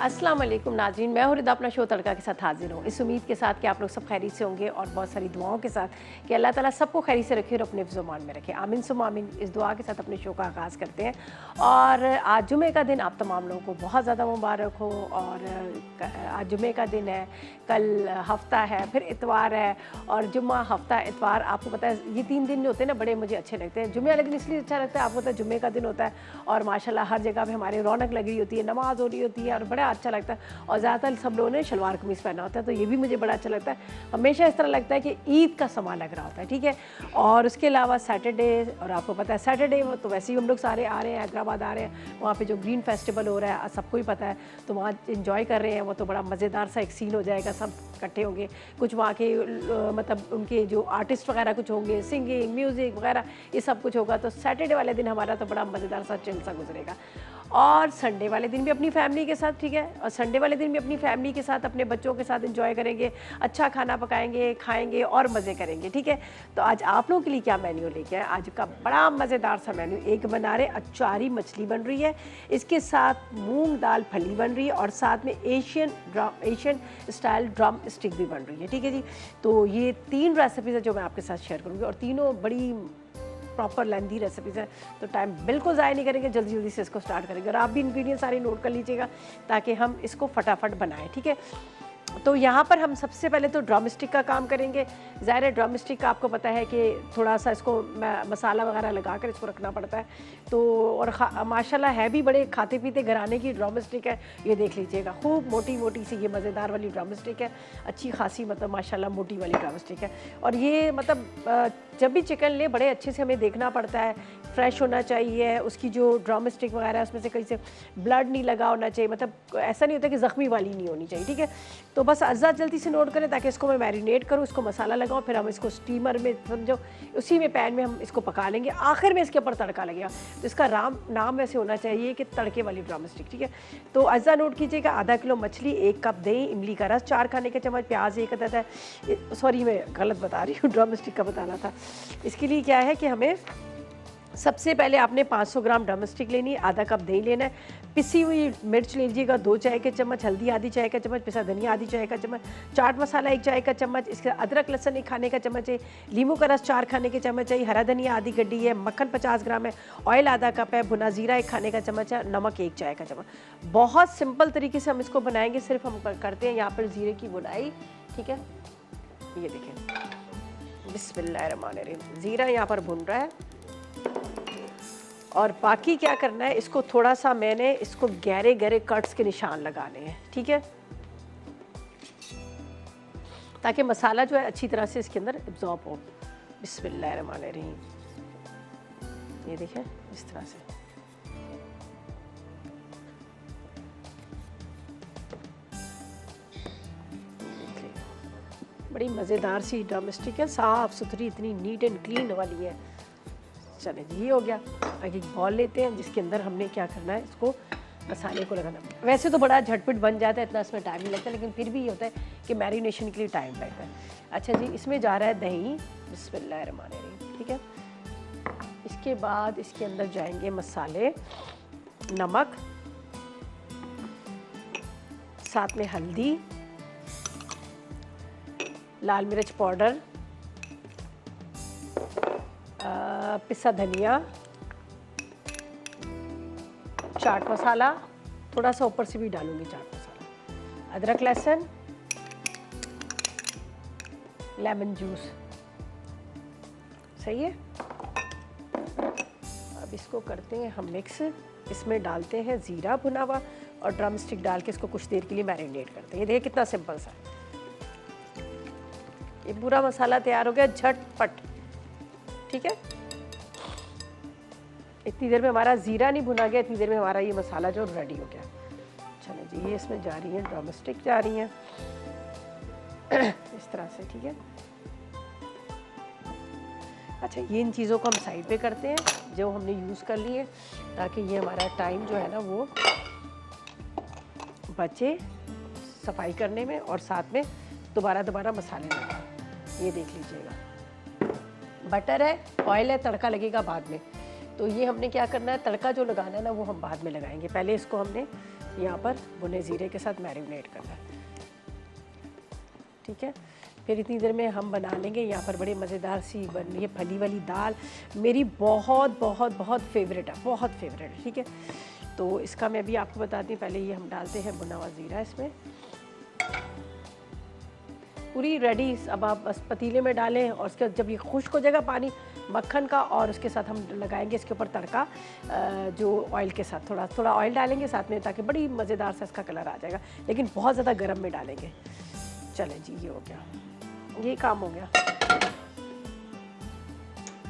अस्सलाम वालेकुम नाज़रीन, मैं हूँ रिदा अपना शो तड़का के साथ हाजिर हूँ। इस उम्मीद के साथ कि आप लोग सब खैरियत से होंगे और बहुत सारी दुआओं के साथ कि अल्लाह ताला सबको खैरियत से रखे और अपने ज़ुबान में रखे। आमीन सुम्मा आमीन। इस दुआ के साथ अपने शो का आगाज़ करते हैं। और आज जुमे का दिन आप तमाम लोगों को बहुत ज़्यादा मुबारक हो। और आज जुमे का दिन है, कल हफ्ता है, फिर इतवार है और जुम्मा हफ्ता इतवार। आपको पता है ये 3 दिन जो होते हैं ना बड़े मुझे अच्छे लगते हैं। जुमे वाले दिन इसलिए अच्छा लगता है, आपको पता है जुमे का दिन होता है और माशाल्लाह हर जगह पे हमारे रौनक लगी होती है, नमाज हो रही होती है और बड़ा अच्छा लगता है। और ज़्यादातर सब लोगों ने शलवार कमीज़ पहना होता है, तो ये भी मुझे बड़ा अच्छा लगता है। हमेशा इस तरह लगता है कि ईद का समा लग रहा होता है, ठीक है। और उसके अलावा सैटरडे, और आपको पता है सैटरडे तो वैसे ही हम लोग सारे आ रहे हैं, हैदराबाद आ रहे हैं, वहाँ पे जो ग्रीन फेस्टिवल हो रहा है सबको ही पता है, तो वहाँ इंजॉय कर रहे हैं। वो तो बड़ा मज़ेदार सा एक सीन हो जाएगा, सब इकट्ठे होंगे। कुछ वहाँ के मतलब उनके जो आर्टिस्ट वगैरह कुछ होंगे, सिंगिंग म्यूज़िक वगैरह ये सब कुछ होगा। तो सैटरडे वाले दिन हमारा तो बड़ा मज़ेदार सा चिल सा गुजरेगा। और संडे वाले दिन भी अपनी फैमिली के साथ, ठीक है, और संडे वाले दिन भी अपनी फैमिली के साथ अपने बच्चों के साथ एंजॉय करेंगे, अच्छा खाना पकाएंगे, खाएंगे और मज़े करेंगे, ठीक है। तो आज आप लोगों के लिए क्या मेन्यू लेके आए? आज का बड़ा मज़ेदार सा मेन्यू, एक बना रहे अचारी मछली बन रही है, इसके साथ मूंग दाल फली बन रही है और साथ में एशियन स्टाइल ड्रम स्टिक भी बन रही है, ठीक है जी। तो ये 3 रेसिपीज़ है जो मैं आपके साथ शेयर करूँगी और तीनों बड़ी प्रॉपर लेंथी रेसिपीज़ है, तो टाइम बिल्कुल ज़ाया नहीं करेंगे, जल्दी जल्दी से इसको स्टार्ट करेंगे। और आप भी इंग्रेडिएंट्स सारे नोट कर लीजिएगा ताकि हम इसको फटाफट बनाएं, ठीक है। तो यहाँ पर हम सबसे पहले तो ड्रम स्टिक का काम करेंगे। ज़ाहिर है ड्रम स्टिक का आपको पता है कि थोड़ा सा इसको मसाला वगैरह लगा कर इसको रखना पड़ता है। तो और माशाल्लाह है भी बड़े खाते पीते घराने की ड्रम स्टिक है, ये देख लीजिएगा, खूब मोटी मोटी सी ये मज़ेदार वाली ड्रम स्टिक है, अच्छी खासी मतलब माशाल्लाह मोटी वाली ड्रम स्टिक है। और ये मतलब जब भी चिकन ले बड़े अच्छे से हमें देखना पड़ता है, फ्रेश होना चाहिए, उसकी जो ड्रम स्टिक वगैरह है उसमें से कहीं से ब्लड नहीं लगा होना चाहिए, मतलब ऐसा नहीं होता कि ज़ख्मी वाली नहीं होनी चाहिए, ठीक है। तो बस अज्जा जल्दी से नोट करें ताकि इसको मैं मैरिनेट करूँ, इसको मसाला लगाऊँ, फिर हम इसको स्टीमर में समझो उसी में पैन में हम इसको पका लेंगे, आखिर में इसके ऊपर तड़का लगेगा। तो इसका नाम वैसे होना चाहिए कि तड़के वाली ड्रम स्टिक, ठीक है। तो अज्जा नोट कीजिएगा, आधा किलो मछली, 1 कप दही, इमली का रस 4 खाने के चम्मच, प्याज 1 अदद है, सॉरी मैं गलत बता रही हूँ, ड्रम स्टिक का बताना था। इसके लिए क्या है कि हमें सबसे पहले आपने 500 ग्राम ड्रम स्टिक लेनी है, आधा कप दही लेना है, पिसी हुई मिर्च लीजिएगा 2 चाय के चम्मच, हल्दी आधी चाय का चम्मच, पिसा धनिया आधी चाय का चम्मच, चाट मसाला 1 चाय का चम्मच, इसके अदरक लहसुन 1 खाने का चम्मच है, लींबू का रस 4 खाने के चम्मच है, हरा धनिया आधी गड्डी है, मक्खन 50 ग्राम है, ऑयल आधा कप है, भुना जीरा 1 खाने का चम्मच है, नमक 1 चाय का चम्मच। बहुत सिंपल तरीके से हम इसको बनाएंगे, सिर्फ हम करते हैं यहाँ पर जीरे की बुनाई, ठीक है। ये देखें, बिस्मिल्लाहिर्रहमानिर्रहीम, जीरा यहाँ पर भुन रहा है। और बाकी क्या करना है, इसको थोड़ा सा मैंने इसको गहरे गहरे कट्स के निशान लगाने हैं, ठीक है, ताकि मसाला जो है अच्छी तरह से इसके अंदर एब्जॉर्ब हो। बिस्मिल्लाहिर्रहमानिर्रहीम, ये देखें इस तरह से। बड़ी मज़ेदार सी ड्रम स्टिक है, साफ़ सुथरी, इतनी नीट एंड क्लीन वाली है। चले जी, ये हो गया। आगे एक बॉल लेते हैं जिसके अंदर हमने क्या करना है, इसको मसाले को लगाना। वैसे तो बड़ा झटपट बन जाता है, इतना इसमें टाइम नहीं लगता, लेकिन फिर भी ये होता है कि मैरिनेशन के लिए टाइम लगता है। अच्छा जी, इसमें जा रहा है दही, बिस्मिल्लाहिर्रहमानिर्रहीम, ठीक है। इसके बाद इसके अंदर जाएंगे मसाले, नमक, साथ में हल्दी, लाल मिर्च पाउडर, पिसा धनिया, चाट मसाला, थोड़ा सा ऊपर से भी डालूंगी चाट मसाला, अदरक लहसुन, लेमन जूस, सही है। अब इसको करते हैं हम मिक्स, इसमें डालते हैं ज़ीरा भुना हुआ और ड्रम स्टिक डाल के इसको कुछ देर के लिए मैरिनेट करते हैं। ये देखिए कितना सिंपल सा, ये पूरा मसाला तैयार हो गया झटपट, ठीक है। इतनी देर में हमारा ज़ीरा नहीं भुना गया, इतनी देर में हमारा ये मसाला जो रेडी हो गया। चलो जी, ये इसमें जा रही है ड्रम स्टिक, जा रही हैं इस तरह से, ठीक है। अच्छा, ये इन चीज़ों को हम साइड पे करते हैं जो हमने यूज़ कर लिए, ताकि ये हमारा टाइम जो है ना वो बचे सफाई करने में और साथ में दोबारा मसाले लगाए। ये देख लीजिएगा, बटर है, ऑयल है, तड़का लगेगा बाद में। तो ये हमने क्या करना है, तड़का जो लगाना है ना वो हम बाद में लगाएंगे, पहले इसको हमने यहाँ पर भुने ज़ीरे के साथ मैरिनेट करना है, ठीक है। फिर इतनी देर में हम बना लेंगे यहाँ पर बड़े मज़ेदार सी बन रही है फली वाली दाल, मेरी बहुत बहुत बहुत फेवरेट है, बहुत फेवरेट है, ठीक है। तो इसका मैं भी आपको बताती हूँ, पहले ये हम डालते हैं भुना हुआ ज़ीरा इसमें, पूरी रेडी। अब आप बस पतीले में डालें और उसके जब ये खुश्क हो जाएगा पानी मक्खन का, और उसके साथ हम लगाएंगे इसके ऊपर तड़का जो ऑयल के साथ, थोड़ा थोड़ा ऑयल डालेंगे साथ में ताकि बड़ी मज़ेदार सा इसका कलर आ जाएगा, लेकिन बहुत ज़्यादा गर्म में डालेंगे। चलें जी, ये हो गया, ये काम हो गया।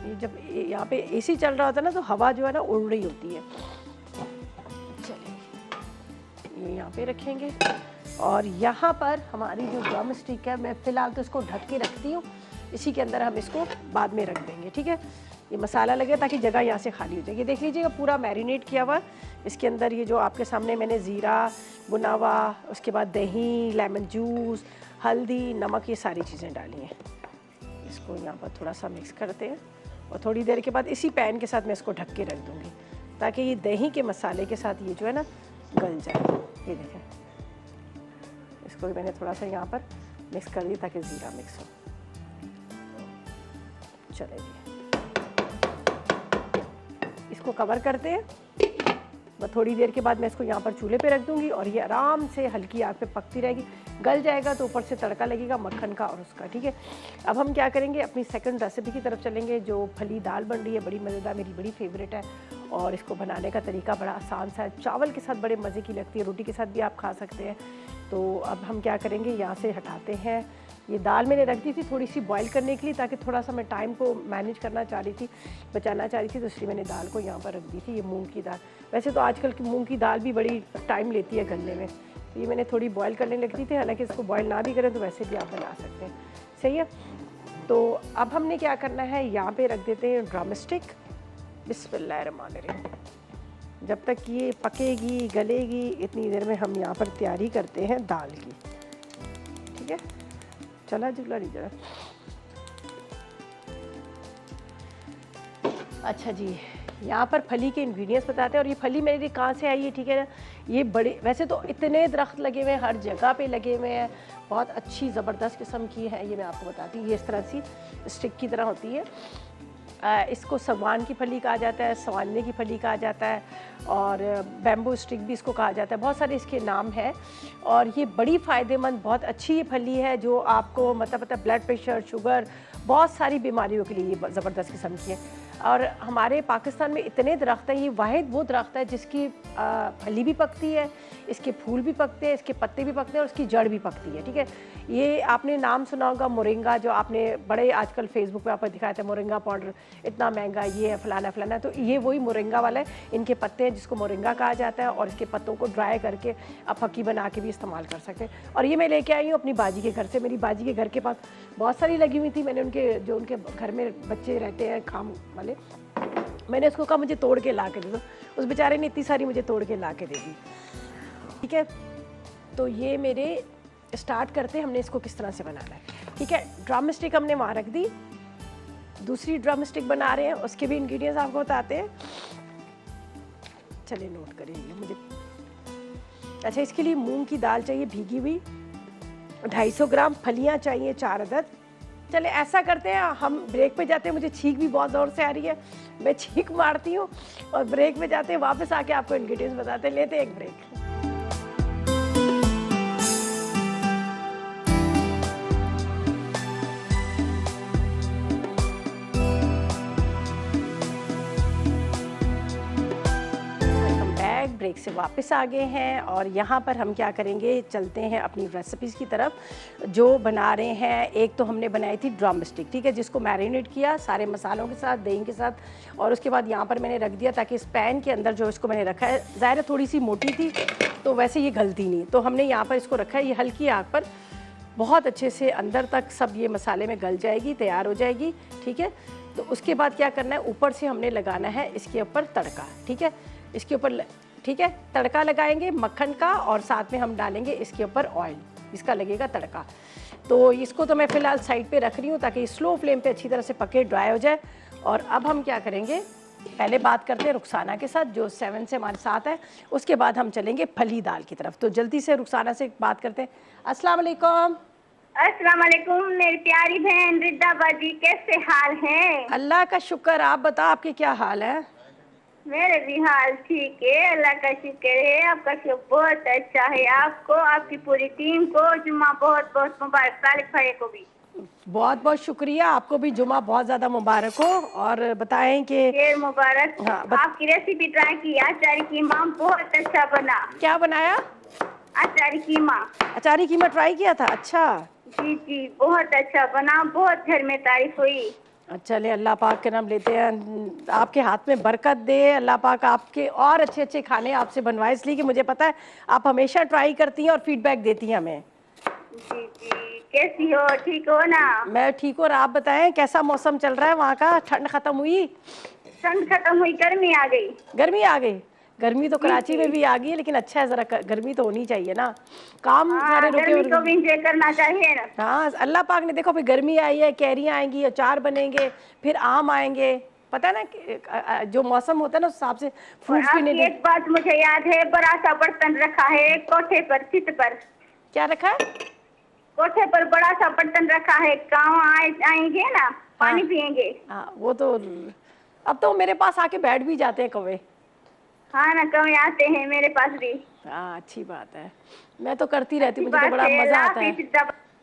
ये जब यहाँ पे एसी चल रहा होता है ना तो हवा जो है ना उड़ रही होती है। चलिए ये यहाँ पे रखेंगे, और यहाँ पर हमारी जो ड्रम स्टिक है, मैं फ़िलहाल तो इसको ढक के रखती हूँ, इसी के अंदर हम इसको बाद में रख देंगे, ठीक है। ये मसाला लगे ताकि जगह यहाँ से खाली हो जाएगी। देख लीजिएगा पूरा मैरिनेट किया हुआ इसके अंदर, ये जो आपके सामने मैंने ज़ीरा भुना हुआ, उसके बाद दही, लेमन जूस, हल्दी, नमक, ये सारी चीज़ें डाली हैं। इसको यहाँ पर थोड़ा सा मिक्स करते हैं और थोड़ी देर के बाद इसी पैन के साथ मैं इसको ढक के रख दूँगी ताकि ये दही के मसाले के साथ ये जो है ना गल जाए। ये देखें, इसको भी मैंने थोड़ा सा यहाँ पर मिक्स कर दिया ताकि ज़ीरा मिक्स हो। चले जी, इसको कवर करते हैं, बस थोड़ी देर के बाद मैं इसको यहाँ पर चूल्हे पे रख दूँगी और ये आराम से हल्की आग पे पकती रहेगी। गल जाएगा तो ऊपर से तड़का लगेगा मक्खन का और उसका, ठीक है। अब हम क्या करेंगे, अपनी सेकंड रेसिपी की तरफ चलेंगे, जो फली दाल बन रही है, बड़ी मज़ेदार, मेरी बड़ी फेवरेट है, और इसको बनाने का तरीका बड़ा आसान सा है, चावल के साथ बड़े मज़े की लगती है, रोटी के साथ भी आप खा सकते हैं। तो अब हम क्या करेंगे, यहाँ से हटाते हैं। ये दाल मैंने रख दी थी थोड़ी सी बॉईल करने के लिए, ताकि थोड़ा सा मैं टाइम को मैनेज करना चाह रही थी, बचाना चाह रही थी, तो इसलिए मैंने दाल को यहाँ पर रख दी थी। ये मूंग की दाल, वैसे तो आजकल की मूंग की दाल भी बड़ी टाइम लेती है गलने में, तो ये मैंने थोड़ी बॉईल करने लग दी थी। हालांकि इसको बॉईल ना भी करें तो वैसे भी आप बना सकते हैं, सही है। तो अब हमने क्या करना है, यहाँ पे रख देते हैं ड्रम स्टिक। बिस्मिल्लाहिर्रहमानिर्रहीम। जब तक ये पकेगी गलेगी, इतनी देर में हम यहाँ पर तैयारी करते हैं दाल की, ठीक है। चला जुला नहीं जरा। अच्छा जी, यहाँ पर फली के इंग्रेडिएंट्स बताते हैं, और ये फली मेरी कहाँ से आई है, ठीक है ना। ये बड़े, वैसे तो इतने दरख्त लगे हुए हैं, हर जगह पे लगे हुए हैं, बहुत अच्छी ज़बरदस्त किस्म की है। ये मैं आपको बताती हूँ, ये इस तरह सी स्टिक की तरह होती है। इसको सवान की फली कहा जाता है, सवाने की फली कहा जाता है, और बैम्बू स्टिक भी इसको कहा जाता है, बहुत सारे इसके नाम हैं। और ये बड़ी फ़ायदेमंद, बहुत अच्छी ये फली है, जो आपको मतलब ब्लड प्रेशर, शुगर, बहुत सारी बीमारियों के लिए ये ज़बरदस्त किस्म की है। और हमारे पाकिस्तान में इतने दरख्त हैं, ये वाहिद वो दरख्त है जिसकी फली भी पकती है, इसके फूल भी पकते हैं, इसके पत्ते भी पकते हैं, और इसकी जड़ भी पकती है, ठीक है। ये आपने नाम सुना होगा मोरिंगा, जो आपने बड़े आजकल फेसबुक पे आपको दिखाया था, मोरिंगा पाउडर इतना महंगा, ये है फलाना फलाना, तो ये वही मोरिंगा वाला है। इनके पत्ते हैं जिसको मोरिंगा कहा जाता है, और इसके पत्तों को ड्राई करके आप फक्की बना के भी इस्तेमाल कर सकते हैं। और ये मैं लेके आई हूँ अपनी बाजी के घर से, मेरी बाजी के घर के पास बहुत सारी लगी हुई थी। मैंने उनके घर में बच्चे रहते हैं काम वाले, मैंने उसको कहा मुझे तोड़ के ला के दे दो, उस बेचारे ने इतनी सारी मुझे तोड़ के ला के दे दी, ठीक है। तो ये मेरे स्टार्ट करते हैं, हमने इसको किस तरह से बनाना है, ठीक है। ड्रम स्टिक हमने वहाँ रख दी, दूसरी ड्रम स्टिक बना रहे हैं, उसके भी इंग्रेडिएंट्स आपको बताते हैं। चलिए नोट करिए मुझे। अच्छा, इसके लिए मूंग की दाल चाहिए भीगी हुई 250 ग्राम, फलियाँ चाहिए 4 अदद। चले ऐसा करते हैं, हम ब्रेक पे जाते हैं, मुझे छींक भी बहुत ज़ोर से आ रही है, मैं छींक मारती हूँ और ब्रेक पे जाते हैं, वापस आके आपको इंग्रेडिएंट्स बताते हैं। लेते हैं एक ब्रेक। ब्रेक से वापस आ गए हैं, और यहाँ पर हम क्या करेंगे, चलते हैं अपनी रेसिपीज़ की तरफ जो बना रहे हैं। एक तो हमने बनाई थी ड्रम स्टिक, ठीक है, जिसको मैरिनेट किया सारे मसालों के साथ, दही के साथ, और उसके बाद यहाँ पर मैंने रख दिया ताकि इस पैन के अंदर जो इसको मैंने रखा है, ज़ाहिर है थोड़ी सी मोटी थी तो वैसे ये गलती नहीं, तो हमने यहाँ पर इसको रखा है। ये हल्की आग पर बहुत अच्छे से अंदर तक सब ये मसाले में गल जाएगी, तैयार हो जाएगी, ठीक है। तो उसके बाद क्या करना है, ऊपर से हमने लगाना है इसके ऊपर तड़का, ठीक है, इसके ऊपर, ठीक है, तड़का लगाएंगे मक्खन का, और साथ में हम डालेंगे इसके ऊपर ऑयल, इसका लगेगा तड़का। तो इसको तो मैं फ़िलहाल साइड पे रख रही हूँ ताकि स्लो फ्लेम पे अच्छी तरह से पके, ड्राई हो जाए। और अब हम क्या करेंगे, पहले बात करते हैं रुखसाना के साथ जो 7 से हमारे साथ है, उसके बाद हम चलेंगे फली दाल की तरफ। तो जल्दी से रुखसाना से बात करते हैं। अस्सलाम वालेकुम। अस्सलाम वालेकुम मेरी प्यारी बहन रिद्दा बाजी, कैसे हाल है? अल्लाह का शुक्र, आप बताओ आपके क्या हाल है? मेरे भी हाल ठीक है, अल्लाह का शुक्र है। आपका शुक्र बहुत अच्छा है। आपको, आपकी पूरी टीम को जुम्मा बहुत बहुत मुबारक। सालिक भाई को भी बहुत बहुत शुक्रिया, आपको भी जुमा बहुत ज़्यादा मुबारक हो। और बताएं कि ढेर मुबारक। हाँ, आपकी रेसिपी ट्राई की, अचारी कीमा बहुत अच्छा बना। क्या बनाया? अचारी कीमा। अचारी कीमा ट्राई किया था? अच्छा जी जी, बहुत अच्छा बना, बहुत घर में तारीफ हुई। चले, अल्लाह पाक के नाम लेते हैं, आपके हाथ में बरकत दे। अल्लाह पाक आपके और अच्छे अच्छे खाने आपसे बनवाए, इसलिए कि मुझे पता है आप हमेशा ट्राई करती हैं और फीडबैक देती हैं हमें। जी जी, कैसी हो? ठीक हो ना? मैं ठीक हूँ। और आप बताएं कैसा मौसम चल रहा है वहाँ का? ठंड खत्म हुई? ठंड खत्म हुई, गर्मी आ गई। गर्मी आ गई? गर्मी तो जी कराची में जी। भी आ गई है, लेकिन अच्छा है, ज़रा गर्मी तो होनी चाहिए ना, काम सारे हाँ, रुके गर्मी को और भी इंजॉय करना चाहिए ना। हाँ, अल्लाह पाक ने देखो, फिर गर्मी आई है, कैरियाँ आएंगी, अचार बनेंगे, फिर आम आएंगे, पता है ना जो मौसम होता है ना उस हिसाब से और फ्रूट्स भी आपकी नहीं। एक बात मुझे याद है, बड़ा सा बर्तन रखा है कोठे पर, छत पर। क्या रखा है? कोठे पर बड़ा सा बर्तन रखा है, गाँव आएंगे ना, पानी हाँ पियेंगे। हाँ, वो तो अब तो मेरे पास आके बैठ भी जाते हैं कौवे। हाँ ना, कभी आते हैं मेरे पास भी। हाँ, अच्छी बात है, मैं तो करती रहती अच्छी हूँ, मुझे तो बात बड़ा है। मज़ा अल्लाह आता है। हाफिज।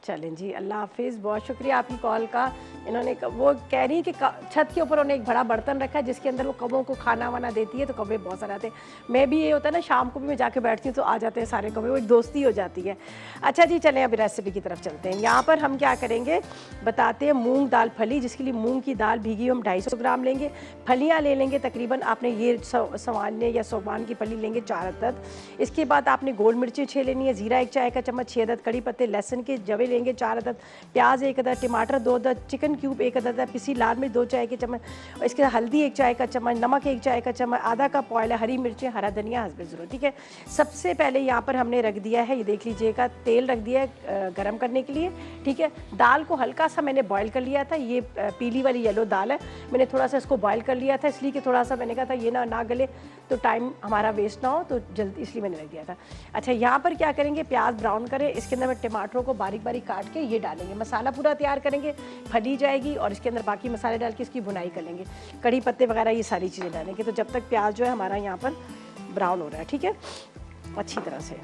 चलें जी, अल्लाह हाफिज़। बहुत शुक्रिया आपकी कॉल का। इन्होंने वो कह रही कि छत के ऊपर उन्होंने एक बड़ा बर्तन रखा है जिसके अंदर वो कौवों को खाना वाना देती है, तो कौवे बहुत सारे आते हैं। मैं भी, ये होता है ना, शाम को भी मैं जाके बैठती हूँ तो आ जाते हैं सारे कौवे, वो एक दोस्ती हो जाती है। अच्छा जी, चलें अभी रेसिपी की तरफ चलते हैं। यहाँ पर हम क्या करेंगे बताते हैं। मूँग दाल फली, जिसके लिए मूँग की दाल भीगी हम 250 ग्राम लेंगे। फलियाँ ले लेंगे तकरीबन, आपने ये सवानने या सोबान की फली लेंगे 4 अदद। इसके बाद आपने गोल मिर्चें 6 लेनी है, ज़ीरा 1 चाय का चम्मच, 6 अदद कड़ी पत्ते, लहसुन के जवे लेंगे 4 अदद, प्याज 1 अदद, टमाटर 2 अदद, चिकन क्यूब 1 अदद, पिसी लाल मिर्च 2 चाय के चम्मच, इसके साथ हल्दी 1 चाय का चम्मच, नमक 1 चाय का चम्मच, आधा कप ऑयल है, हरी मिर्चें, हरा धनिया हस्बे ज़रूरत। ठीक है, सबसे पहले यहाँ पर हमने रख दिया है, ये देख लीजिएगा, तेल रख दिया है गर्म करने के लिए। ठीक है, दाल को हल्का सा मैंने बॉयल कर लिया था, ये पीली वाली येलो दाल है, मैंने थोड़ा सा इसको बॉयल कर लिया था, इसलिए कि थोड़ा सा मैंने कहा था ये ना गले तो टाइम हमारा वेस्ट ना हो, तो जल्दी इसलिए मैंने रख दिया था। अच्छा, यहाँ पर क्या करेंगे, प्याज ब्राउन करें, इसके अंदर में टमाटरों को बारीक बारीक काट के ये डालेंगे, मसाला पूरा तैयार करेंगे, फली जाएगी और इसके अंदर बाकी मसाले डाल के इसकी भुनाई कर लेंगे, कड़ी पत्ते वगैरह ये सारी चीज़ें डालेंगे। तो जब तक प्याज जो है हमारा यहाँ पर ब्राउन हो रहा है, ठीक है, अच्छी तरह से।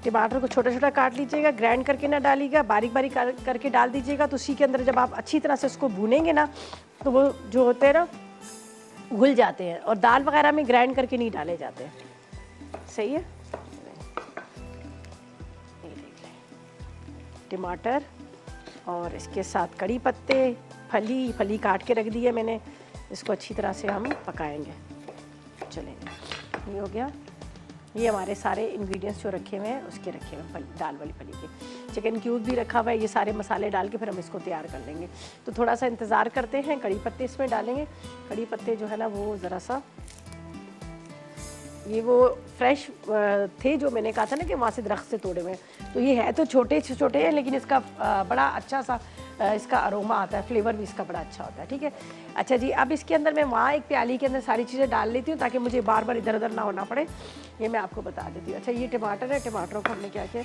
टमाटर को छोटा छोटा काट लीजिएगा, ग्राइंड करके ना डालिएगा, बारीक बारीक करके डाल दीजिएगा। तो उसी के अंदर जब आप अच्छी तरह से उसको भूनेंगे ना, तो वो जो होते हैं ना घुल जाते हैं, और दाल वगैरह में ग्राइंड करके नहीं डाले जाते। सही है, टमाटर और इसके साथ कड़ी पत्ते, फली काट के रख दी है मैंने, इसको अच्छी तरह से हम पकाएंगे। चलेंगे, ये हो गया, ये हमारे सारे इंग्रेडिएंट्स जो रखे हुए हैं उसके रखे हुए हैं, दाल वाली फली के। चिकन क्यूब भी रखा हुआ है, ये सारे मसाले डाल के फिर हम इसको तैयार कर लेंगे। तो थोड़ा सा इंतज़ार करते हैं, कड़ी पत्ते इसमें डालेंगे। कड़ी पत्ते जो है ना वो ज़रा सा, ये वो फ्रेश थे जो मैंने कहा था ना कि वहाँ से दरख्त से तोड़े हुए हैं, तो ये है तो छोटे छोटे हैं, लेकिन इसका बड़ा अच्छा सा इसका अरोमा आता है, फ्लेवर भी इसका बड़ा अच्छा होता है। ठीक है, अच्छा जी, अब इसके अंदर मैं वहाँ एक प्याली के अंदर सारी चीज़ें डाल लेती हूँ ताकि मुझे बार बार इधर उधर ना होना पड़े, ये मैं आपको बता देती हूँ। अच्छा, ये टमाटर है, टमाटरों को हमने क्या किया,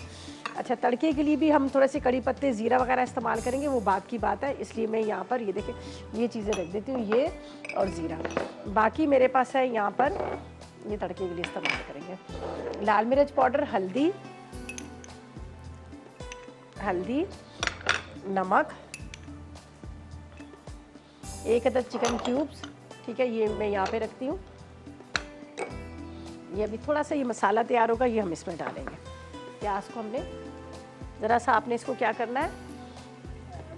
अच्छा तड़के के लिए भी हम थोड़े से कड़ी पत्ते ज़ीरा वगैरह इस्तेमाल करेंगे, वो बात की बात है, इसलिए मैं यहाँ पर ये देखें ये चीज़ें रख देती हूँ, ये और ज़ीरा। बाकी मेरे पास है यहाँ पर, ये तड़के के लिए इस्तेमाल करेंगे, लाल मिर्च पाउडर, हल्दी, नमक, 1 अदद चिकन क्यूब्स। ठीक है, ये मैं यहाँ पे रखती हूँ। ये अभी थोड़ा सा ये मसाला तैयार होगा, ये हम इसमें डालेंगे। प्याज को हमने ज़रा सा, आपने इसको क्या करना है,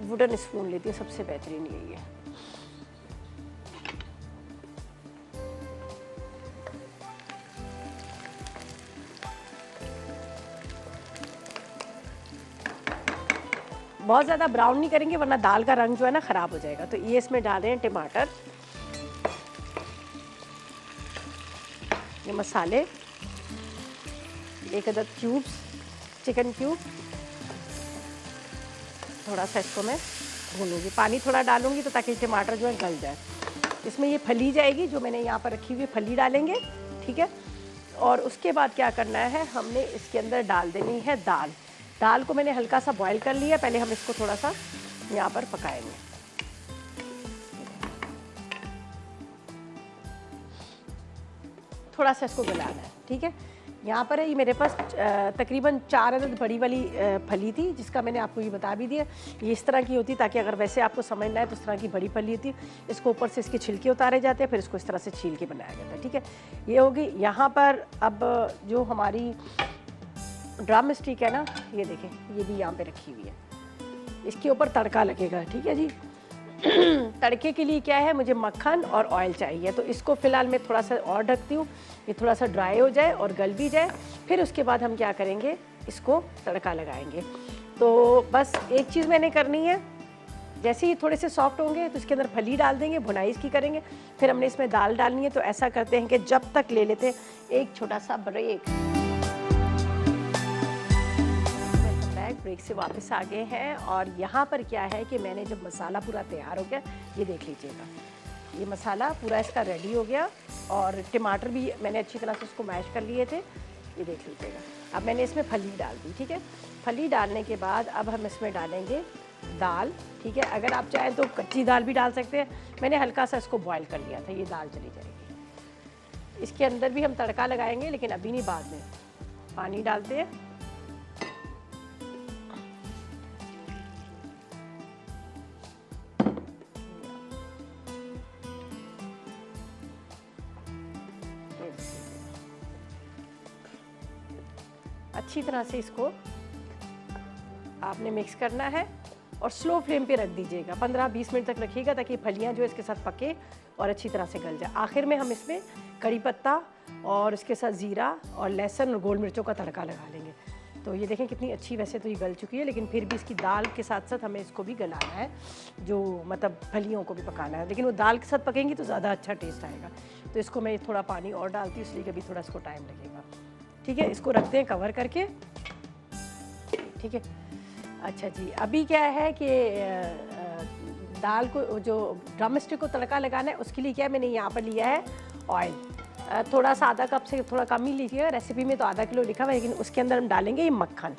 वुडन स्पून लेती है, सबसे बेहतरीन यही है। बहुत ज़्यादा ब्राउन नहीं करेंगे वरना दाल का रंग जो है ना ख़राब हो जाएगा। तो ये इसमें डाल रहे हैं टमाटर, ये मसाले, 1 अदद क्यूब्स चिकन क्यूब, थोड़ा सा इसको मैं भूनूंगी। पानी थोड़ा डालूंगी तो ताकि टमाटर जो है गल जाए। इसमें ये फली जाएगी जो मैंने यहाँ पर रखी हुई फली डालेंगे, ठीक है। और उसके बाद क्या करना है, हमने इसके अंदर डाल देनी है दाल। दाल को मैंने हल्का सा बॉईल कर लिया, पहले हम इसको थोड़ा सा यहाँ पर पकाएंगे। थोड़ा सा इसको गलाना है, ठीक है। यहाँ पर है ये मेरे पास तकरीबन 4 अदद बड़ी वाली फली थी, जिसका मैंने आपको ये बता भी दिया। ये इस तरह की होती ताकि अगर वैसे आपको समझना है तो इस तरह की बड़ी फली होती। इसको ऊपर से इसके छिलके उतारे जाते हैं, फिर इसको इस तरह से छील के बनाया जाता है, ठीक है। ये होगी। यहाँ पर अब जो हमारी ड्रम स्टिक है ना, ये देखें, ये भी यहाँ पर रखी हुई है। इसके ऊपर तड़का लगेगा, ठीक है जी। तड़के के लिए क्या है, मुझे मक्खन और ऑयल चाहिए। तो इसको फ़िलहाल मैं थोड़ा सा और ढकती हूँ, ये थोड़ा सा ड्राई हो जाए और गल भी जाए। फिर उसके बाद हम क्या करेंगे, इसको तड़का लगाएंगे। तो बस एक चीज़ मैंने करनी है, जैसे ही थोड़े से सॉफ्ट होंगे तो इसके अंदर फली डाल देंगे, भुनाई इसकी करेंगे। फिर हमने इसमें दाल डालनी है। तो ऐसा करते हैं कि जब तक ले लेते हैं एक छोटा सा ब्रेक। ब्रेक से वापस आ गए हैं और यहाँ पर क्या है कि मैंने जब मसाला पूरा तैयार हो गया, ये देख लीजिएगा, ये मसाला पूरा इसका रेडी हो गया। और टमाटर भी मैंने अच्छी तरह से उसको मैश कर लिए थे, ये देख लीजिएगा। अब मैंने इसमें फली डाल दी, ठीक है। फली डालने के बाद अब हम इसमें डालेंगे दाल, ठीक है। अगर आप चाहें तो कच्ची दाल भी डाल सकते हैं, मैंने हल्का सा इसको बॉयल कर लिया था। ये दाल चली जाएगी। इसके अंदर भी हम तड़का लगाएंगे, लेकिन अभी नहीं, बाद में। पानी डालते हैं, अच्छी तरह से इसको आपने मिक्स करना है और स्लो फ्लेम पे रख दीजिएगा। 15-20 मिनट तक रखिएगा ताकि फलियां जो है इसके साथ पके और अच्छी तरह से गल जाए। आखिर में हम इसमें कड़ी पत्ता और इसके साथ ज़ीरा और लहसुन और गोल मिर्चों का तड़का लगा लेंगे। तो ये देखें कितनी अच्छी, वैसे तो ये गल चुकी है, लेकिन फिर भी इसकी दाल के साथ साथ हमें इसको भी गलाना है, जो मतलब फलियों को भी पकाना है। लेकिन वो दाल के साथ पकेंगी तो ज़्यादा अच्छा टेस्ट आएगा। तो इसको मैं थोड़ा पानी और डालती हूँ, इसलिए कभी थोड़ा इसको टाइम लगेगा, ठीक है। इसको रखते हैं कवर करके, ठीक है। अच्छा जी, अभी क्या है कि दाल को, जो ड्रम स्टिक को तड़का लगाना है, उसके लिए क्या है, मैंने यहाँ पर लिया है ऑयल। थोड़ा सा आधा कप से थोड़ा कम ही लीजिएगा, रेसिपी में तो आधा किलो लिखा हुआ है, लेकिन उसके अंदर हम डालेंगे ये मक्खन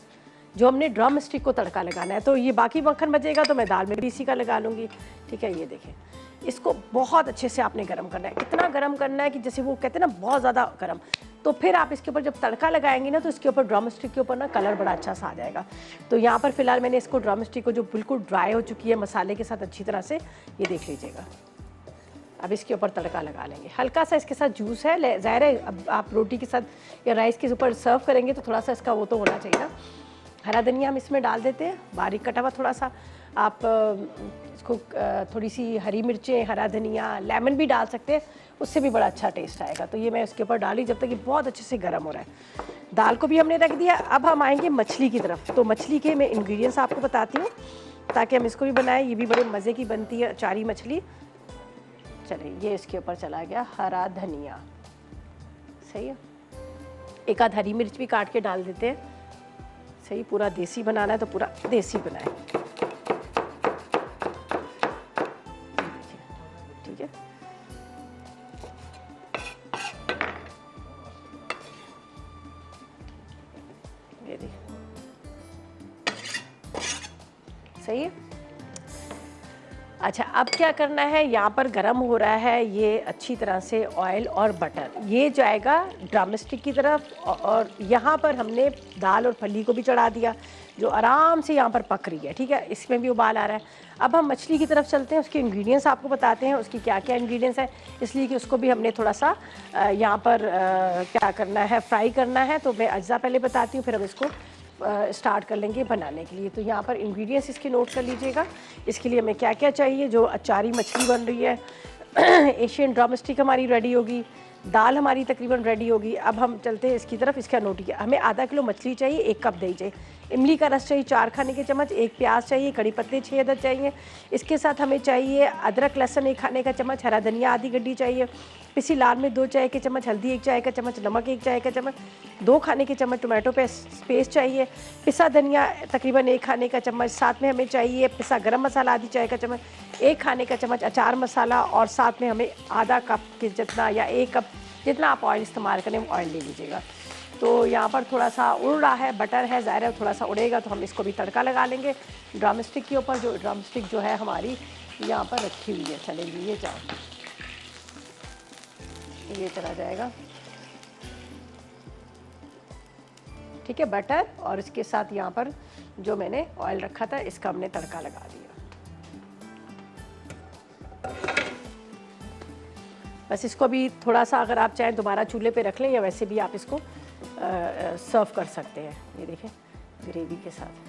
जो हमने ड्रम स्टिक को तड़का लगाना है। तो ये बाकी मक्खन बचेगा तो मैं दाल में भी इसी का लगा लूँगी, ठीक है। ये देखें, इसको बहुत अच्छे से आपने गर्म करना है। इतना गर्म करना है कि जैसे वो कहते हैं ना, बहुत ज़्यादा गर्म। तो फिर आप इसके ऊपर जब तड़का लगाएंगे ना, तो इसके ऊपर ड्रम स्टिक के ऊपर ना कलर बड़ा अच्छा सा आ जाएगा। तो यहाँ पर फिलहाल मैंने इसको ड्रम स्टिक को, जो बिल्कुल ड्राई हो चुकी है मसाले के साथ अच्छी तरह से, ये देख लीजिएगा। अब इसके ऊपर तड़का लगा लेंगे। हल्का सा इसके साथ जूस है, ज़ाहिर है अब आप रोटी के साथ या राइस के ऊपर सर्व करेंगे तो थोड़ा सा इसका वो तो होना चाहिए ना। हरा धनिया हम इसमें डाल देते हैं, बारीक कटा हुआ थोड़ा सा। आप इसको थोड़ी सी हरी मिर्चें, हरा धनिया, लेमन भी डाल सकते हैं, उससे भी बड़ा अच्छा टेस्ट आएगा। तो ये मैं उसके ऊपर डाली जब तक ये बहुत अच्छे से गर्म हो रहा है। दाल को भी हमने रख दिया। अब हम आएंगे मछली की तरफ। तो मछली के मैं इंग्रेडिएंट्स आपको बताती हूँ ताकि हम इसको भी बनाएं। ये भी बड़े मज़े की बनती है अचारी मछली। चलिए, ये इसके ऊपर चला गया हरा धनिया, सही है। एक आध हरी मिर्च भी काट के डाल देते हैं, सही। पूरा देसी बनाना है तो पूरा देसी बनाए, ठीक है। ये देखिए, सही है। अच्छा, अब क्या करना है, यहाँ पर गरम हो रहा है ये अच्छी तरह से ऑयल और बटर, ये जाएगा ड्रम स्टिक की तरफ। और यहाँ पर हमने दाल और फली को भी चढ़ा दिया, जो आराम से यहाँ पर पक रही है, ठीक है। इसमें भी उबाल आ रहा है। अब हम मछली की तरफ चलते हैं, उसके इंग्रेडिएंट्स आपको बताते हैं, उसकी क्या क्या इंग्रेडिएंट्स हैं, इसलिए कि उसको भी हमने थोड़ा सा यहाँ पर क्या करना है, फ्राई करना है। तो मैं अज्जा पहले बताती हूँ, फिर हम इसको स्टार्ट कर लेंगे बनाने के लिए। तो यहाँ पर इंग्रेडिएंट्स इसके नोट कर लीजिएगा। इसके लिए हमें क्या क्या चाहिए। जो अचारी मछली बन रही है, एशियन ड्रम स्टिक हमारी रेडी होगी, दाल हमारी तकरीबन रेडी होगी। अब हम चलते हैं इसकी तरफ। इसका नोट किया, हमें आधा किलो मछली चाहिए, 1 कप दही चाहिए। इमली का रस चाहिए 4 खाने के चम्मच, 1 प्याज चाहिए, कड़ी पत्ते 6 अदद चाहिए। इसके साथ हमें चाहिए अदरक लहसुन 1 खाने का चम्मच, हरा धनिया आधी गड्डी चाहिए, पिसी लाल मिर्च 2 चाय के चम्मच, हल्दी 1 चाय का चम्मच, नमक 1 चाय का चम्मच, 2 खाने के चम्मच टोमेटो पेस्ट चाहिए, पिसा धनिया तकरीबन 1 खाने का चम्मच, साथ में हमें चाहिए पिसा गरम मसाला आधी चाय का चम्मच, 1 खाने का चम्मच अचार मसाला, और साथ में हमें आधा कप के जितना या 1 कप जितना आप ऑयल इस्तेमाल करें ऑयल ले लीजिएगा। तो यहाँ पर थोड़ा सा उड़ रहा है, बटर है, ज़ाहिर है थोड़ा सा उड़ेगा तो हम इसको भी तड़का लगा लेंगे ड्रम स्टिक के ऊपर। जो ड्रम स्टिक जो है हमारी यहाँ पर रखी हुई है, चलेंगे ये जाओ, ये चला जाएगा, ठीक है। बटर और इसके साथ यहाँ पर जो मैंने ऑयल रखा था इसका हमने तड़का लगा दिया। बस इसको भी थोड़ा सा अगर आप चाहें दोबारा चूल्हे पे रख लें या वैसे भी आप इसको सर्व कर सकते हैं। ये देखें ग्रेवी के साथ।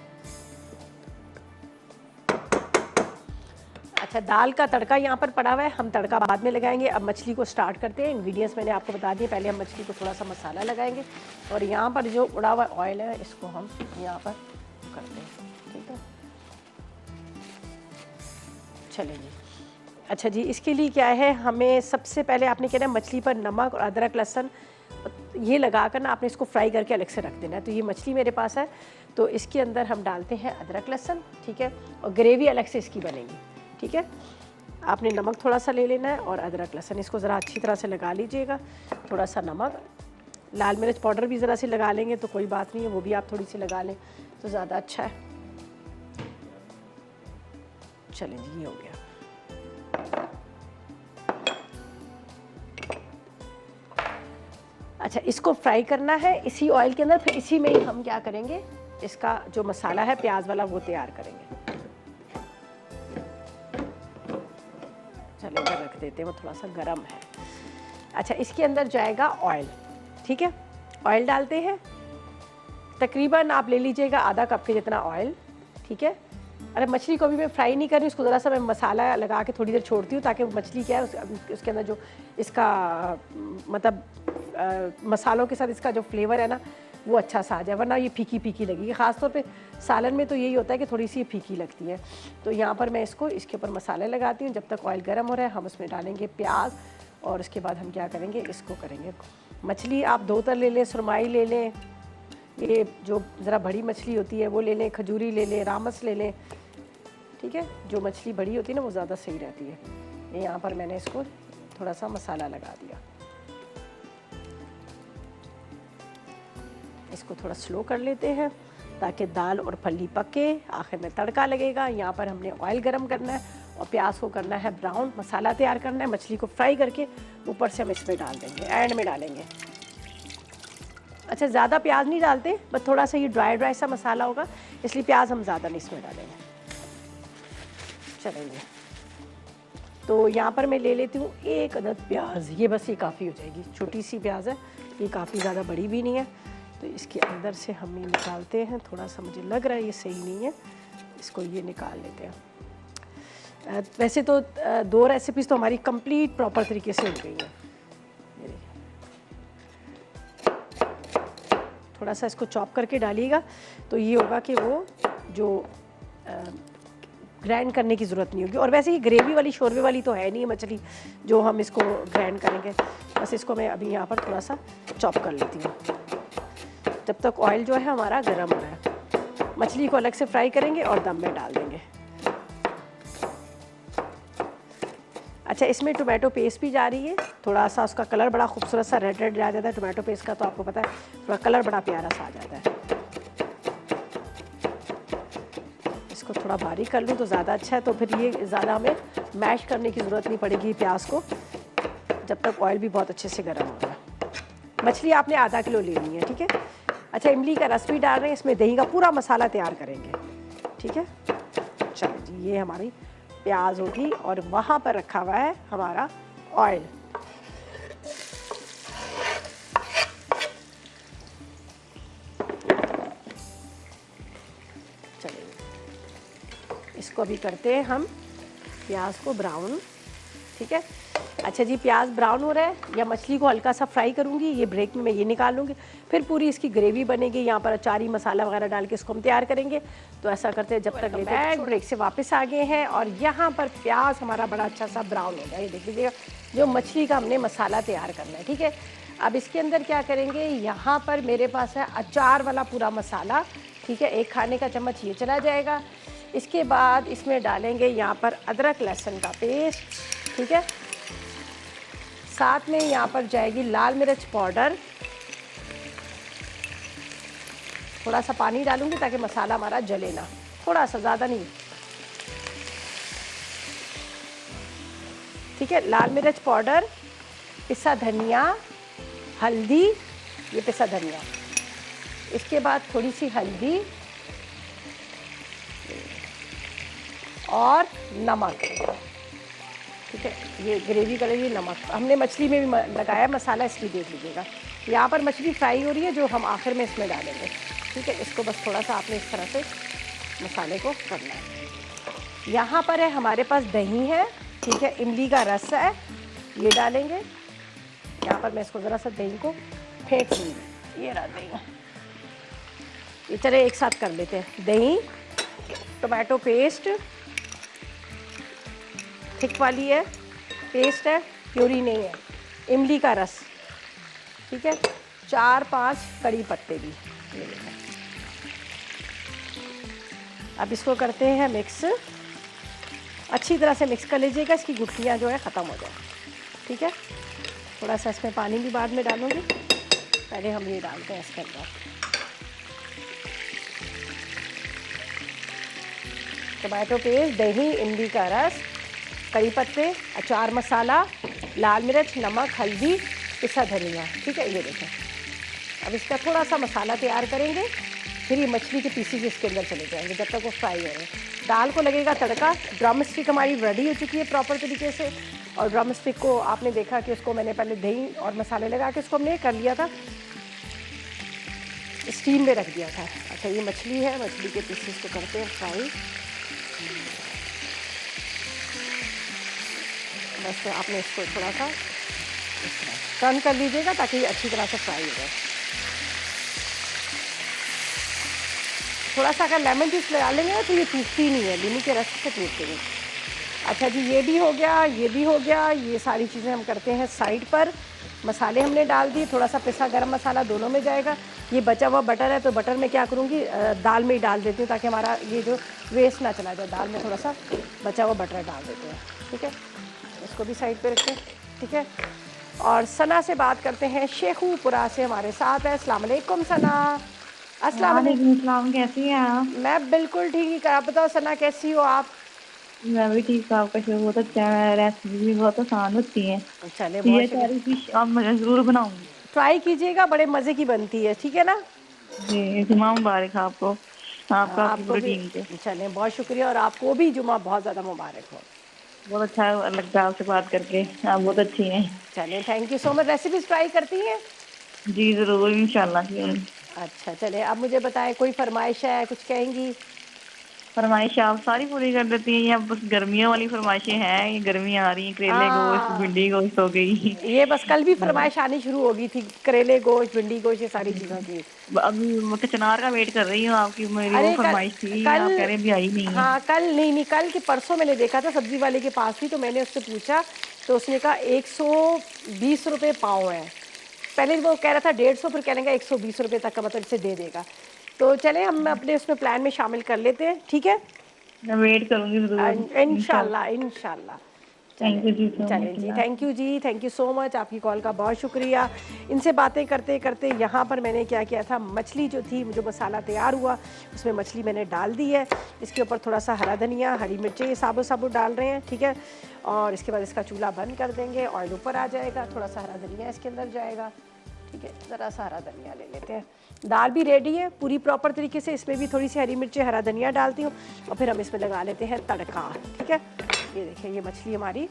अच्छा, दाल का तड़का यहाँ पर पड़ा हुआ है, हम तड़का बाद में लगाएंगे। अब मछली को स्टार्ट करते हैं। इंग्रेडिएंट्स मैंने आपको बता दिए, पहले हम मछली को थोड़ा सा मसाला लगाएंगे और यहाँ पर जो उड़ा हुआ ऑयल है इसको हम यहाँ पर करते हैं, ठीक है। चलिए जी, अच्छा जी, इसके लिए क्या है, हमें सबसे पहले आपने कहना है मछली पर नमक और अदरक लहसुन ये लगाकर ना आपने इसको फ्राई करके अलग से रख देना है। तो ये मछली मेरे पास है, तो इसके अंदर हम डालते हैं अदरक लहसुन, ठीक है, और ग्रेवी अलग से इसकी बनेगी, ठीक है। आपने नमक थोड़ा सा ले लेना है और अदरक लहसुन इसको ज़रा अच्छी तरह से लगा लीजिएगा। थोड़ा सा नमक, लाल मिर्च पाउडर भी ज़रा सी लगा लेंगे तो कोई बात नहीं है, वो भी आप थोड़ी सी लगा लें तो ज़्यादा अच्छा है। चलें जी, ये हो गया। अच्छा, इसको फ्राई करना है इसी ऑयल के अंदर, फिर इसी में ही हम क्या करेंगे, इसका जो मसाला है प्याज वाला वो तैयार करेंगे। चलो इधर रख देते हैं, वो थोड़ा सा गर्म है। अच्छा, इसके अंदर जाएगा ऑयल, ठीक है। ऑयल डालते हैं, तकरीबन आप ले लीजिएगा आधा कप के जितना ऑयल, ठीक है। अरे मछली को भी मैं फ्राई नहीं कर रही, उसको ज़रा सा मैं मसाला लगा के थोड़ी देर छोड़ती हूँ ताकि मछली क्या है उसके अंदर जो इसका मतलब मसालों के साथ इसका जो फ्लेवर है ना वो अच्छा सा आ जाए, वरना ये फीकी फीकी लगेगी। ख़ासतौर पे सालन में तो यही होता है कि थोड़ी सी फीकी लगती है। तो यहाँ पर मैं इसको इसके ऊपर मसाले लगाती हूँ। जब तक ऑयल गर्म हो रहा है हम उसमें डालेंगे प्याज और उसके बाद हम क्या करेंगे, इसको करेंगे। मछली आप दो तर ले लें, सुरमाई ले लें, ये जो ज़रा बड़ी मछली होती है वो ले लें, खजूरी ले लें, रामस ले लें, ठीक है। जो मछली बड़ी होती है ना वो ज़्यादा सही रहती है। ये यहाँ पर मैंने इसको थोड़ा सा मसाला लगा दिया। इसको थोड़ा स्लो कर लेते हैं ताकि दाल और फली पके, आखिर में तड़का लगेगा। यहाँ पर हमने ऑयल गरम करना है और प्याज को करना है ब्राउन, मसाला तैयार करना है, मछली को फ्राई करके ऊपर से हम इसमें डाल देंगे, एंड में डालेंगे। अच्छा, ज़्यादा प्याज नहीं डालते, बस थोड़ा सा ये ड्राई सा मसाला होगा, इसलिए प्याज हम ज़्यादा नहीं इसमें डालेंगे। चलेंगे, तो यहाँ पर मैं ले लेती हूँ 1 अदद प्याज, ये बस ये काफ़ी हो जाएगी, छोटी सी प्याज है ये, काफ़ी ज़्यादा बड़ी भी नहीं है। तो इसके अंदर से हम ये निकालते हैं, थोड़ा सा मुझे लग रहा है ये सही नहीं है, इसको ये निकाल लेते हैं। वैसे तो 2 रेसिपीज़ तो हमारी कंप्लीट प्रॉपर तरीके से हो गई हैं। थोड़ा सा इसको चॉप करके डालिएगा तो ये होगा कि वो जो ग्राइंड करने की ज़रूरत नहीं होगी। और वैसे ही ग्रेवी वाली शोरबे वाली तो है नहीं है मछली जो हम इसको ग्राइंड करेंगे। बस इसको मैं अभी यहाँ पर थोड़ा सा चॉप कर लेती हूँ जब तक ऑयल जो है हमारा गर्म हो रहा है। मछली को अलग से फ्राई करेंगे और दम में डाल देंगे। अच्छा, इसमें टोमेटो पेस्ट भी जा रही है, थोड़ा सा उसका कलर बड़ा खूबसूरत सा रेड रेड आ जाता है टोमेटो पेस्ट का, तो आपको पता है थोड़ा कलर बड़ा प्यारा सा आ जाता है। इसको थोड़ा बारीक कर लूँ तो ज़्यादा अच्छा है, तो फिर ये ज़्यादा हमें मैश करने की ज़रूरत नहीं पड़ेगी प्याज को, जब तक ऑयल भी बहुत अच्छे से गर्म हो रहा है। मछली आपने आधा किलो लेनी है, ठीक है। अच्छा, इमली का रस भी डाल रहे हैं, इसमें दही का पूरा मसाला तैयार करेंगे, ठीक है। चलो जी, ये हमारी प्याज होगी और वहाँ पर रखा हुआ है हमारा ऑयल। चलिए, इसको भी करते हैं हम प्याज को ब्राउन, ठीक है। अच्छा जी, प्याज ब्राउन हो रहा है, या मछली को हल्का सा फ्राई करूँगी, ये ब्रेक में मैं ये निकाल लूँगी, फिर पूरी इसकी ग्रेवी बनेगी। यहाँ पर अचारी मसाला वगैरह डाल के इसको हम तैयार करेंगे। तो ऐसा करते हैं, जब तक लेते हैं ब्रेक से वापस आ गए हैं और यहाँ पर प्याज हमारा बड़ा अच्छा सा ब्राउन हो गया। ये देख लीजिएगा, जो मछली का हमने मसाला तैयार करना है, ठीक है। अब इसके अंदर क्या करेंगे, यहाँ पर मेरे पास है अचार वाला पूरा मसाला, ठीक है, 1 खाने का चम्मच ये चला जाएगा। इसके बाद इसमें डालेंगे यहाँ पर अदरक लहसुन का पेस्ट, ठीक है। साथ में यहाँ पर जाएगी लाल मिर्च पाउडर, थोड़ा सा पानी डालूंगी ताकि मसाला हमारा जले ना, थोड़ा सा, ज़्यादा नहीं, ठीक है। लाल मिर्च पाउडर, पिसा धनिया, हल्दी, ये पिसा धनिया, इसके बाद थोड़ी सी हल्दी और नमक, ठीक है। ये ग्रेवी करेगी, नमक हमने मछली में भी लगाया मसाला, इसकी देख लीजिएगा। यहाँ पर मछली फ्राई हो रही है, जो हम आखिर में इसमें डालेंगे, ठीक है। इसको बस थोड़ा सा आपने इस तरह से मसाले को करना है। यहाँ पर है हमारे पास दही है, ठीक है, इमली का रस है, ये डालेंगे। यहाँ पर मैं इसको ज़रा सा दही को फेंट लूँगी, ये रहा दही। ये चले एक साथ कर लेते हैं। दही, टोमेटो पेस्ट, थिक वाली है, पेस्ट है, प्यूरी नहीं है, इमली का रस, ठीक है, 4-5 कड़ी पत्ते भी, ये लेना। अब इसको करते हैं मिक्स, अच्छी तरह से मिक्स कर लीजिएगा, इसकी गुठलियाँ जो है ख़त्म हो जाए, ठीक है। थोड़ा सा इसमें पानी भी बाद में डालूंगी, पहले हम ये डालते हैं इसके अंदर टोमेटो पेस्ट, दही, इमली का रस, कड़ी पत्ते, अचार मसाला, लाल मिर्च, नमक, हल्दी, पिसा धनिया, ठीक है। ये देखें, अब इसका थोड़ा सा मसाला तैयार करेंगे, फिर ये मछली के पीसेज इसके अंदर चले जाएंगे जब तक वो फ्राई हो रहे हैं। दाल को लगेगा तड़का। ड्रम स्टिक हमारी रेडी हो चुकी है प्रॉपर तरीके से, और ड्रम स्टिक को आपने देखा कि उसको मैंने पहले दही और मसाले लगा के उसको हमने कर लिया था, स्टीम में रख दिया था। अच्छा, ये मछली है, मछली के पीसेस को करते हैं फ्राई। बस आपने इसको थोड़ा सा इस तरह टर्न कर लीजिएगा ताकि ये अच्छी तरह से फ्राई हो जाए। थोड़ा सा अगर लेमन जूस लगा लेंगे ना तो ये टूटती नहीं है, नींबू के रस से टूटती नहीं। अच्छा जी, ये भी हो गया, ये भी हो गया। ये सारी चीज़ें हम करते हैं साइड पर। मसाले हमने डाल दिए, थोड़ा सा पिसा गरम मसाला दोनों में जाएगा। ये बचा हुआ बटर है तो बटर में क्या करूँगी, दाल में ही डाल देती हूँ ताकि हमारा ये जो वेस्ट ना चला जाए। दाल में थोड़ा सा बचा हुआ बटर डाल देते हैं, ठीक है। इसको भी साइड पे रखते हैं, ठीक है। और सना से बात करते हैं, शेखुपुरा से हमारे साथ है। अस्सलाम वालेकुम सना। अस्सलाम वालेकुम, कैसी हैं आप? मैं बिल्कुल ठीक। आप बताओ सना, कैसी हो आप? मैं भी ठीक हूँ। आपका शो बहुत अच्छा है, रेसिपी भी बहुत आसान होती है। चले, ये बहुत सारी फिश अब मैं जरूर बनाऊंगी। ट्राई कीजिएगा, बड़े मज़े की बनती है, ठीक है ना। जी, जुमा मुबारक आपको, आपका, आपकी आपको पूरी भी टीम को। चलें, बहुत शुक्रिया, और आपको भी जुमा बहुत ज़्यादा मुबारक हो। बहुत अच्छा लगता है आपसे बात करके, आप बहुत अच्छी हैं। चलें, thank you so much. Recipes try करती हैं? जी जरूर, इंशाल्लाह। अच्छा, चलें, अब मुझे बताएं, कोई फरमाइश है, कुछ कहेंगी? फरमाइश आप सारी पूरी कर देती हैं, या बस गर्मियों वाली फरमाइशें हैं? ये गर्मी आ रही है, करेले गोश्त, हाँ, भिंडी गोश्त हो गई। ये बस कल भी फरमाइश आनी शुरू हो गई थी, करेले गोश्त, भिंडी गोश्त, ये सारी चीज़ों की। अभी मैं कचनार का वेट कर रही हूँ आपकी, मेरी वो अरे फरमाइश थी, कल आप कह रहे हैं अभी आई नहीं है। हाँ, कल नहीं, कल के परसों मैंने देखा था सब्जी वाले के पास भी, तो मैंने उससे पूछा तो उसने कहा 120 रुपये पाव है। पहले वो कह रहा था 150, फिर कह लेंगे 120 रुपये तक का मतलब इसे दे देगा। तो चले, हम अपने उसमें प्लान में शामिल कर लेते हैं, ठीक है। मैं वेट करूंगी जरूर, इंशाल्लाह इंशाल्लाह। थैंक यू जी सो चलें जी, much. Thank you ji, thank you so much, आपकी कॉल का बहुत शुक्रिया। इनसे बातें करते करते यहाँ पर मैंने क्या किया था, मछली जो थी, जो मसाला तैयार हुआ उसमें मछली मैंने डाल दी है। इसके ऊपर थोड़ा सा हरा धनिया, हरी मिर्चें, ये साबुत साबुत डाल रहे हैं, ठीक है। और इसके बाद इसका चूल्हा बंद कर देंगे, ऑयल ऊपर आ जाएगा, थोड़ा सा हरा धनिया इसके अंदर जाएगा, ठीक है। ज़रा सा हरा धनिया ले लेते हैं। दाल भी रेडी है पूरी प्रॉपर तरीके से, इसमें भी थोड़ी सी हरी मिर्चें, हरा धनिया डालती हूँ, और फिर हम इसमें लगा लेते हैं तड़का, ठीक है। ये देखिए, ये मछली हमारी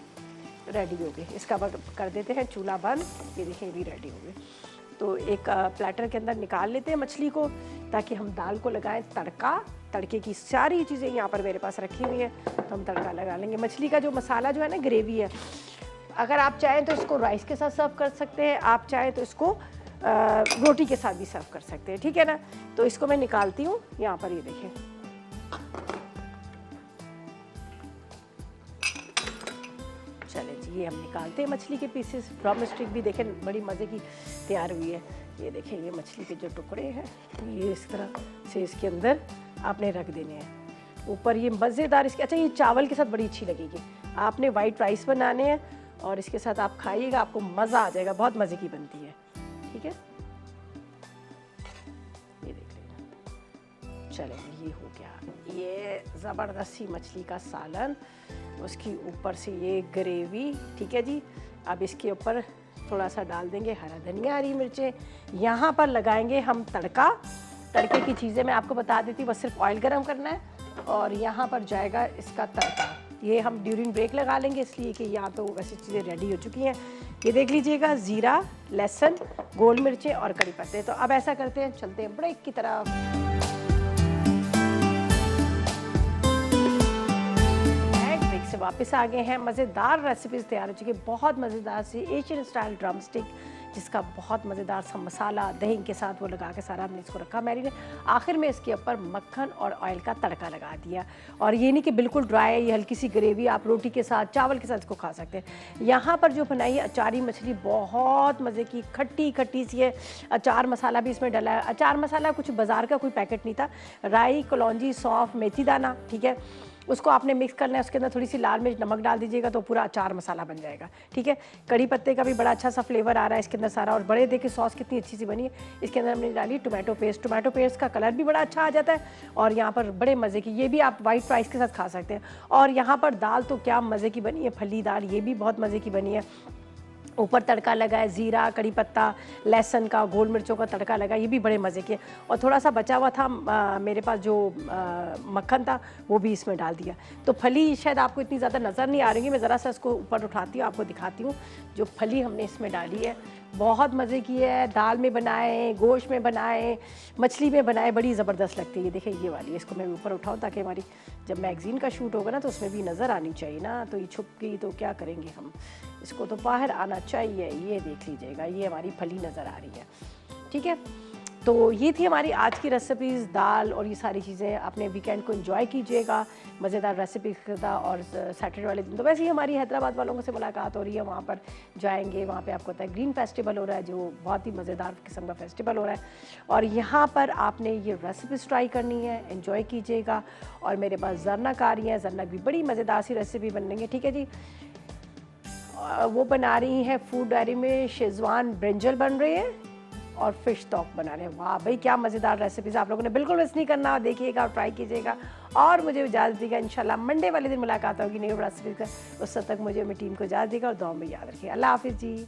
रेडी हो गई, इसका कर देते हैं चूल्हा बंद। ये देखिए, ये भी रेडी हो गई। तो एक प्लेटर के अंदर निकाल लेते हैं मछली को, ताकि हम दाल को लगाएं तड़का। तड़के की सारी चीज़ें यहाँ पर मेरे पास रखी हुई हैं, तो हम तड़का लगा लेंगे। मछली का जो मसाला जो है ना, ग्रेवी है, अगर आप चाहें तो इसको राइस के साथ सर्व कर सकते हैं, आप चाहें तो इसको रोटी के साथ भी सर्व कर सकते हैं, ठीक है ना। तो इसको मैं निकालती हूँ यहाँ पर, ये देखिए। चले जी, ये हम निकालते हैं मछली के पीसेस। ड्रम स्टिक भी देखें बड़ी मज़े की तैयार हुई है। ये देखें, ये मछली के जो टुकड़े हैं ये इस तरह से इसके अंदर आपने रख देने हैं। ऊपर ये मज़ेदार इसके, अच्छा ये चावल के साथ बड़ी अच्छी लगेगी। आपने वाइट राइस बनाने हैं और इसके साथ आप खाइएगा, आपको मज़ा आ जाएगा, बहुत मज़े की बनती है, ठीक है। ये देख लेना। चले ये हो गया, ये ज़बरदस्त सी मछली का सालन, उसकी ऊपर से ये ग्रेवी, ठीक है जी। अब इसके ऊपर थोड़ा सा डाल देंगे हरा धनिया, हरी मिर्चें। यहाँ पर लगाएंगे हम तड़का। तड़के की चीज़ें मैं आपको बता देती हूँ, बस सिर्फ ऑयल गरम करना है और यहाँ पर जाएगा इसका तड़का। ये हम ड्यूरिंग ब्रेक लगा लेंगे इसलिए कि यहाँ तो वैसे चीज़ें रेडी हो चुकी हैं। ये देख लीजिएगा, ज़ीरा, लहसुन, गोल मिर्चें और कड़ी पत्ते। तो अब ऐसा करते हैं, चलते हैं ब्रेक की तरफ। से वापस आ गए हैं। मज़ेदार रेसिपीज़ तैयार हो चुकी है, बहुत मज़ेदार सी एशियन स्टाइल ड्रम स्टिक, जिसका बहुत मज़ेदार सा मसाला दही के साथ वो लगा के सारा हमने इसको रखा मैरिनेट। आखिर में इसके ऊपर मक्खन और ऑयल का तड़का लगा दिया। और ये नहीं कि बिल्कुल ड्राई है, ये हल्की सी ग्रेवी, आप रोटी के साथ, चावल के साथ इसको खा सकते हैं। यहाँ पर जो बनाई है अचारी मछली, बहुत मज़े की, खट्टी खट्टी सी है। अचार मसाला भी इसमें डला है। अचार मसाला कुछ बाज़ार का कोई पैकेट नहीं था, राई, कलौंजी, सौंफ, मेथी दाना, ठीक है, उसको आपने मिक्स करना है। उसके अंदर थोड़ी सी लाल मिर्च, नमक डाल दीजिएगा तो पूरा अचार मसाला बन जाएगा, ठीक है। कड़ी पत्ते का भी बड़ा अच्छा सा फ्लेवर आ रहा है इसके अंदर सारा। और बड़े देखिए सॉस कितनी अच्छी सी बनी है। इसके अंदर हमने डाली टोमेटो पेस्ट। टोमेटो पेस्ट का कलर भी बड़ा अच्छा आ जाता है। और यहाँ पर बड़े मज़े की, ये भी आप वाइट राइस के साथ खा सकते हैं। और यहाँ पर दाल तो क्या मज़े की बनी है, फली दाल, ये भी बहुत मज़े की बनी है। ऊपर तड़का लगा है, ज़ीरा, कड़ी पत्ता, लहसुन का, गोल मिर्चों का तड़का लगा, ये भी बड़े मज़े के। और थोड़ा सा बचा हुआ था मेरे पास जो मक्खन था, वो भी इसमें डाल दिया। तो फली शायद आपको इतनी ज़्यादा नज़र नहीं आ रही, मैं ज़रा सा इसको ऊपर उठाती हूँ, आपको दिखाती हूँ। जो फली हमने इसमें डाली है, बहुत मज़े की है। दाल में बनाए, गोश्त में बनाए, मछली में बनाए, बड़ी ज़बरदस्त लगती है। ये देखिए ये वाली, इसको मैं ऊपर उठाऊँ ताकि हमारी जब मैगज़ीन का शूट होगा ना तो उसमें भी नज़र आनी चाहिए ना। तो ये छुप गई तो क्या करेंगे हम, इसको तो बाहर आना चाहिए। ये देख लीजिएगा, ये हमारी फली नज़र आ रही है, ठीक है। तो ये थी हमारी आज की रेसिपीज़, दाल और ये सारी चीज़ें। अपने वीकेंड को एंजॉय कीजिएगा, मज़ेदार रेसिपी था। और सैटरडे वाले दिन तो वैसे ही हमारी हैदराबाद वालों से मुलाकात हो रही है, वहाँ पर जाएंगे। वहाँ पे आपको पता है ग्रीन फेस्टिवल हो रहा है, जो बहुत ही मज़ेदार किस्म का फेस्टिवल हो रहा है। और यहाँ पर आपने ये रेसिपीज़ ट्राई करनी है, एंजॉय कीजिएगा। और मेरे पास जरनक आ रही है, जरनक भी बड़ी मज़ेदार सी रेसिपी बन रही है, ठीक है जी। वो बना रही हैं फूड डायरी में, शेज़वान ब्रिंजल बन रही है और फिश टॉक बना रहे हैं। वाह भाई, क्या मज़ेदार रेसिपीज़, आप लोगों ने बिल्कुल मिस नहीं करना, देखिएगा और ट्राई कीजिएगा। और मुझे इजाज़त दीजिएगा, इंशाल्लाह मंडे वाले दिन मुलाकात होगी नई रेसिपी का। उस तक मुझे, मेरी टीम को इजाज़त दीजिएगा और दुआ में याद रखिए। अल्लाह हाफिज़ जी।